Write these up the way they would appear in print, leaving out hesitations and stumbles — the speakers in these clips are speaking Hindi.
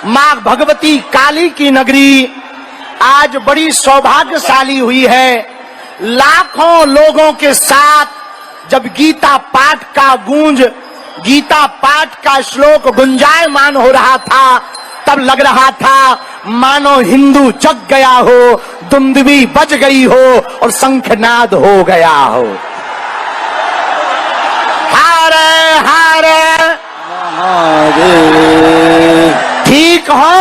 मां भगवती काली की नगरी आज बड़ी सौभाग्यशाली हुई है। लाखों लोगों के साथ जब गीता पाठ का गूंज, गीता पाठ का श्लोक गुंजायमान हो रहा था, तब लग रहा था मानो हिंदू जग गया हो, दुंदुभी बज गई हो और शंखनाद हो गया हो। हारे हारे ठीक हो,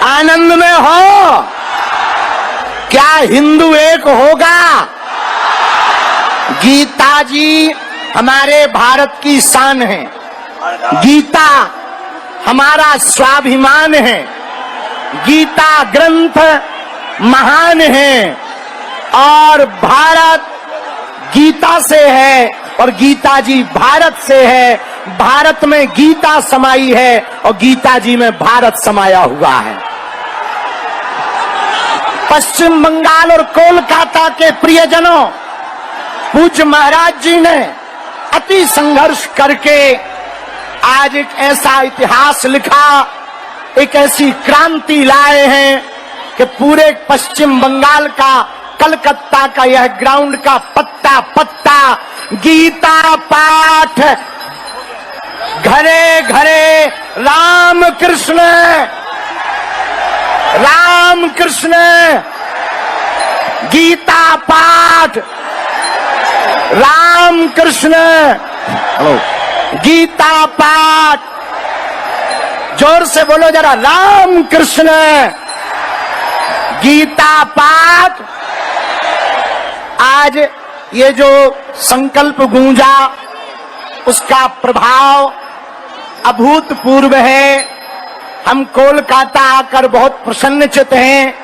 आनंद में हो, क्या हिंदू एक होगा? गीता जी हमारे भारत की शान है, गीता हमारा स्वाभिमान है, गीता ग्रंथ महान है और भारत गीता से है और गीता जी भारत से है। भारत में गीता समाई है और गीता जी में भारत समाया हुआ है। पश्चिम बंगाल और कोलकाता के प्रियजनों, पूज्य महाराज जी ने अति संघर्ष करके आज एक ऐसा इतिहास लिखा, एक ऐसी क्रांति लाए हैं कि पूरे पश्चिम बंगाल का, कलकत्ता का यह ग्राउंड का पत्ता पत्ता गीता पाठ, घरे घरे राम कृष्ण राम कृष्ण, गीता पाठ, राम कृष्ण, गीता पाठ, जोर से बोलो जरा, राम कृष्ण, गीता पाठ। आज ये जो संकल्प गूंजा, उसका प्रभाव अभूतपूर्व है। हम कोलकाता आकर बहुत प्रसन्नचित्त हैं।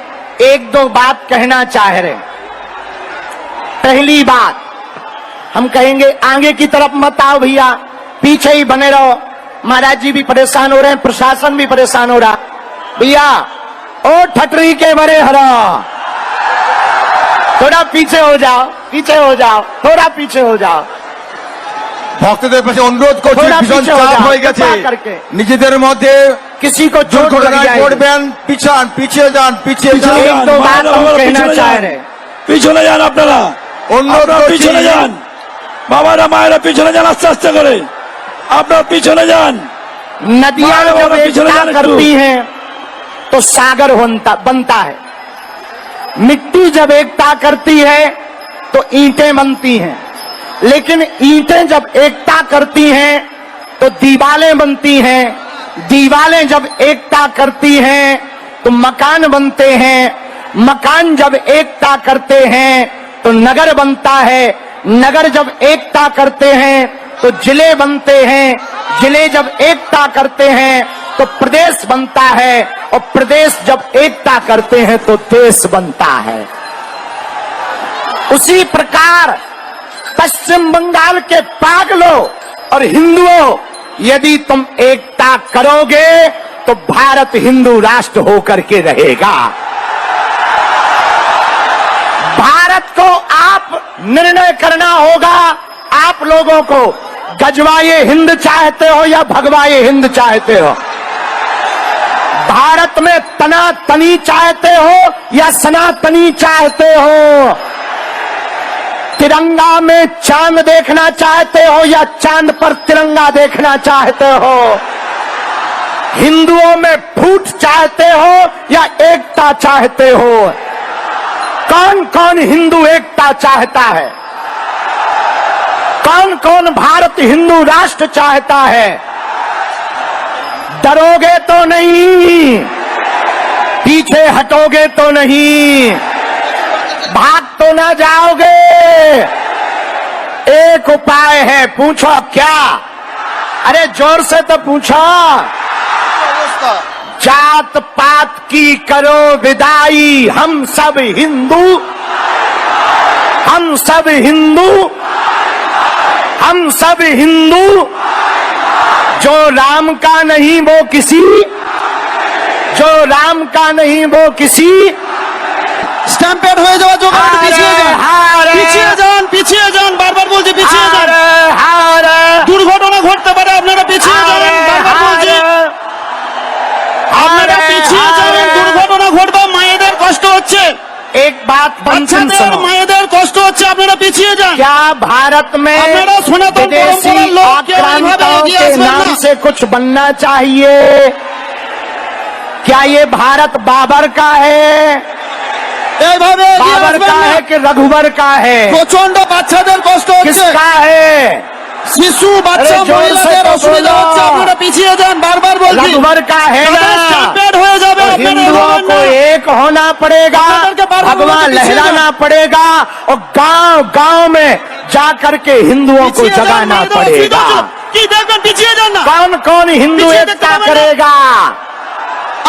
एक दो बात कहना चाह रहे। पहली बात हम कहेंगे, आगे की तरफ मत आओ भैया, पीछे ही बने रहो। महाराज जी भी परेशान हो रहे हैं, प्रशासन भी परेशान हो रहा। भैया ओ ठटरी के बड़े हरा, थोड़ा पीछे हो जाओ, पीछे हो जाओ, थोड़ा पीछे हो जाओ। ভক্তদের কাছে অনুরোধ করছি, ভীষণ চাপ হয়ে গেছে নিজেদের মধ্যে, किसी को चोट করবেন, পিছান, পিছিয়ে যান, পিছিয়ে যান। एक दो बात हम कहना चाह रहे, পিছনে যান আপনারা, অনুরোধ পিছনে যান, বাবারা মায়েরা পিছনে যান, আস্তে আস্তে করে আপনারা পিছনে যান। नदियां जब एकता करती हैं तो सागर बनता है, मिट्टी जब एकता करती है तो ईंटें बनती हैं, लेकिन ईंटें जब एकता करती हैं तो दीवारें बनती हैं, दीवारें जब एकता करती हैं तो मकान बनते हैं, मकान जब एकता करते हैं तो नगर बनता है, नगर जब एकता करते हैं तो जिले बनते हैं, जिले जब एकता करते हैं तो प्रदेश बनता है, और प्रदेश जब एकता करते हैं तो देश बनता है। उसी प्रकार पश्चिम बंगाल के पागलों और हिंदुओं, यदि तुम एकता करोगे तो भारत हिंदू राष्ट्र होकर के रहेगा। भारत को आप निर्णय करना होगा, आप लोगों को, गजवाए हिंद चाहते हो या भगवाए हिंद चाहते हो? भारत में तनातनी चाहते हो या सनातनी चाहते हो? तिरंगा में चांद देखना चाहते हो या चांद पर तिरंगा देखना चाहते हो? हिंदुओं में फूट चाहते हो या एकता चाहते हो? कौन कौन हिंदू एकता चाहता है? कौन कौन भारत हिंदू राष्ट्र चाहता है? डरोगे तो नहीं, पीछे हटोगे तो नहीं, भाग तो ना जाओगे। एक उपाय है, पूछो क्या? अरे जोर से तो पूछो। जात पात की करो विदाई, हम सब हिंदू, हम सब हिंदू, हम सब हिंदू। जो राम का नहीं वो किसी, जो राम का नहीं वो किसी। স্ট্যাম্পেড হয়ে যাওয়া জোগাড়, পিছিয়ে যান, পিছিয়ে যান, পিছিয়ে যান, বারবার বলছি পিছিয়ে যান। দুর্ঘটনা ঘটতে পারে, আপনারা পিছিয়ে যান, বারবার বলছি। হচ্ছে, एक बात बंधन বাচ্চাদের सुनो। মায়েদের কষ্ট হচ্ছে, আপনারা পিছিয়ে যান। क्या भारत में अपना सनातन विदेशी परंपरा लोग क्या आक्रांताओं भावेगी के असमन्ना? नाम से कुछ बनना चाहिए? क्या ये भारत बाबर का है? এইভাবে এগিয়ে बाबर আসবেন का না। है कि रघुवर का है? প্রচন্ড বাচ্চাদের কষ্ট হচ্ছে, किसका है? শিশু বাচ্চা আরে জোর সে মহিলাদের তো অসুবিধা বলো। হচ্ছে, আপনারা পিছিয়ে যান, বারবার বলছি। रघुवर का है ना? স্ট্যাম্পেড হয়ে যাবে, तो আপনারা हिंदुओं এগোবেন को না। एक होना पड़ेगा, के बारे में भगवान मुझे पीछे लहराना पड़ेगा और गांव गांव में जा करके हिंदुओं को পিছিয়ে যান, जगाना মায়েদের অসুবিধা पड़ेगा। হচ্ছে। কি দেখবেন, পিছিয়ে যান না। कौन कौन हिंदू पीछे एकता देखते हैं करेगा?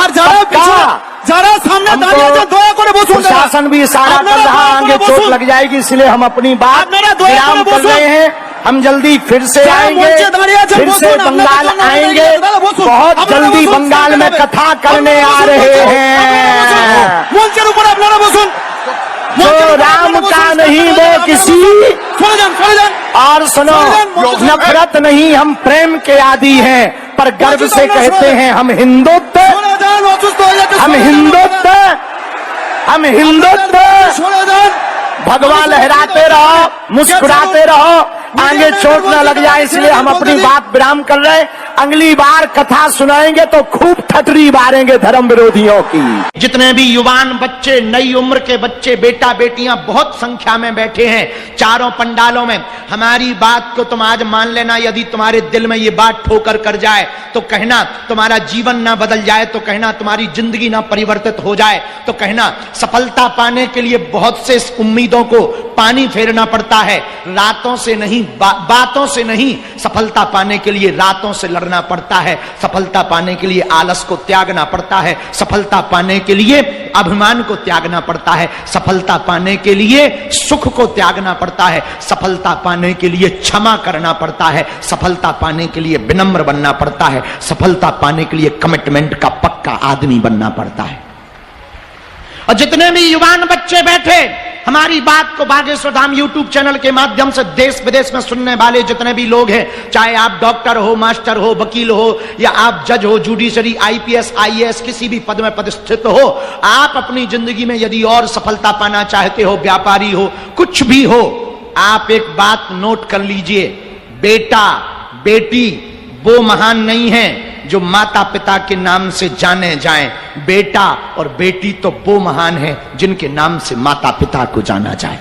আর যারা पक्का। পিছনে, যারা সামনে দাঁড়িয়ে আছেন, দয়া করে বসুন। प्रशासन भी इशारा कर আপনারা रहा, দয়া आगे করে चोट বসুন। लग जाएगी, इसलिए हम अपनी बात আপনারা দয়া विराम করে कर বসুন। रहे हैं। हम जल्दी फिर से যারা आएंगे, মঞ্চে দাঁড়িয়ে আছেন, फिर से বসুন। আপনাদের बंगाल জন্য आएंगे, দাঁড়া বসুন। बहुत আপনারা जल्दी বসুন, बंगाल में সামনে कथा करने আপনারা आ বসুন, रहे আপনারা বসুন। हैं। মঞ্চের উপর আপনারা বসুন। जो राम का नहीं वो किसी, সরে যান, সরে যান। और सुनो, नफरत नहीं, हम प्रेम के आदी हैं, पर गर्व से कहते हैं हम हिंदुत्व, সরে যান, অসুস্থ হয়ে যাচ্ছে, हम সরে যান। हिंदुत्व, हम हिंदुत्व। সরে যান। भगवान लहराते रहो, मुस्कुराते रहो, आगे चोट न लग जाए, इसलिए हम अपनी बात विराम कर रहे हैं। अगली बार कथा सुनाएंगे तो खूब ठटरी मारेंगे धर्म विरोधियों की। जितने भी युवान बच्चे, नई उम्र के बच्चे, बेटा बेटियां बहुत संख्या में बैठे हैं चारों पंडालों में, हमारी बात को तुम आज मान लेना। यदि तुम्हारे दिल में ये बात ठोकर कर जाए तो कहना तुम्हारा जीवन ना बदल जाए, तो कहना तुम्हारी जिंदगी ना परिवर्तित हो जाए, तो कहना सफलता पाने के लिए बहुत से उम्मीदों को पानी फेरना पड़ता है। रातों से नहीं, बातों से नहीं, सफलता पाने के लिए रातों से लड़ना पड़ता है। सफलता पाने के लिए आलस को त्यागना पड़ता है। सफलता पाने के लिए अभिमान को त्यागना पड़ता है। सफलता पाने के लिए सुख को त्यागना पड़ता है। सफलता पाने के लिए क्षमा करना पड़ता है। सफलता पाने के लिए विनम्र बनना पड़ता है। सफलता पाने के लिए कमिटमेंट का पक्का आदमी बनना पड़ता है। और जितने भी युवान बच्चे बैठे हमारी बात को बागेश्वर धाम यूट्यूब चैनल के माध्यम से देश विदेश में सुनने वाले जितने भी लोग हैं, चाहे आप डॉक्टर हो, मास्टर हो, वकील हो, या आप जज हो, जुडिशरी, आईपीएस, आईएएस, किसी भी पद में प्रतिष्ठित हो, आप अपनी जिंदगी में यदि और सफलता पाना चाहते हो, व्यापारी हो, कुछ भी हो, आप एक बात नोट कर लीजिए, बेटा बेटी वो महान नहीं है जो माता पिता के नाम से जाने जाएं। बेटा और बेटी तो वो महान है जिनके नाम से माता पिता को जाना जाए।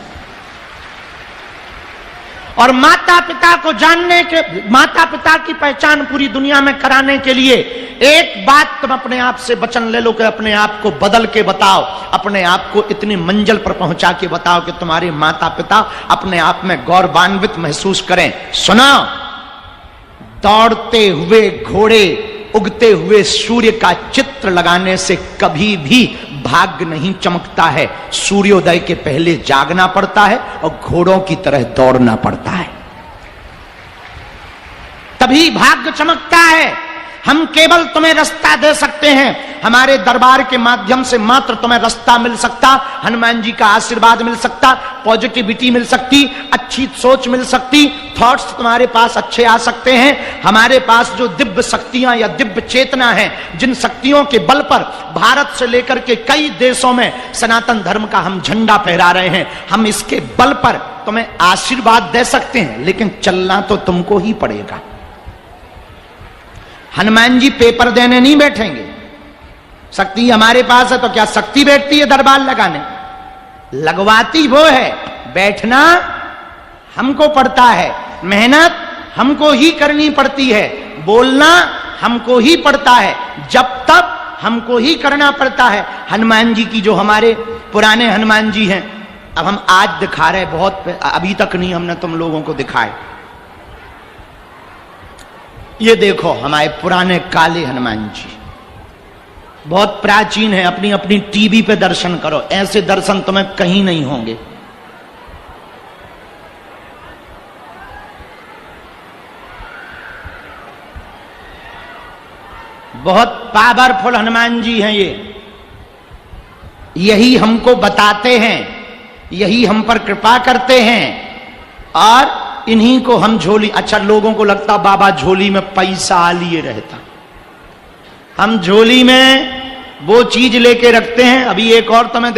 और माता पिता को जानने के, माता पिता की पहचान पूरी दुनिया में कराने के लिए एक बात तुम अपने आप से वचन ले लो कि अपने आप को बदल के बताओ, अपने आप को इतनी मंजिल पर पहुंचा के बताओ कि तुम्हारे माता पिता अपने आप में गौरवान्वित महसूस करें। सुनो, दौड़ते हुए घोड़े, उगते हुए सूर्य का चित्र लगाने से कभी भी भाग्य नहीं चमकता है। सूर्योदय के पहले जागना पड़ता है और घोड़ों की तरह दौड़ना पड़ता है, तभी भाग्य चमकता है। हम केवल तुम्हें रास्ता दे सकते हैं, हमारे दरबार के माध्यम से मात्र तुम्हें रास्ता मिल सकता, हनुमान जी का आशीर्वाद मिल सकता, पॉजिटिविटी मिल सकती, अच्छी सोच मिल सकती, थॉट्स तुम्हारे पास अच्छे आ सकते हैं। हमारे पास जो दिव्य शक्तियां या दिव्य चेतना है, जिन शक्तियों के बल पर भारत से लेकर के कई देशों में सनातन धर्म का हम झंडा फहरा रहे हैं, हम इसके बल पर तुम्हें आशीर्वाद दे सकते हैं, लेकिन चलना तो तुमको ही पड़ेगा। हनुमान जी पेपर देने नहीं बैठेंगे। शक्ति हमारे पास है तो क्या शक्ति बैठती है दरबार लगाने? लगवाती वो है, बैठना हमको पड़ता है, मेहनत हमको ही करनी पड़ती है, बोलना हमको ही पड़ता है, जब तक हमको ही करना पड़ता है। हनुमान जी की जो हमारे पुराने हनुमान जी हैं, अब हम आज दिखा रहे, बहुत अभी तक नहीं हमने तुम लोगों को दिखाए। ये देखो हमारे पुराने काले हनुमान जी, बहुत प्राचीन है। अपनी अपनी टीवी पे दर्शन करो, ऐसे दर्शन तुम्हें कहीं नहीं होंगे। बहुत पावरफुल हनुमान जी हैं ये, यही हमको बताते हैं, यही हम पर कृपा करते हैं, और इन्हीं को हम झोली, अच्छा लोगों को लगता बाबा झोली में पैसा लिए रहता, हम झोली में वो चीज लेके रखते हैं। अभी एक और तुम्हें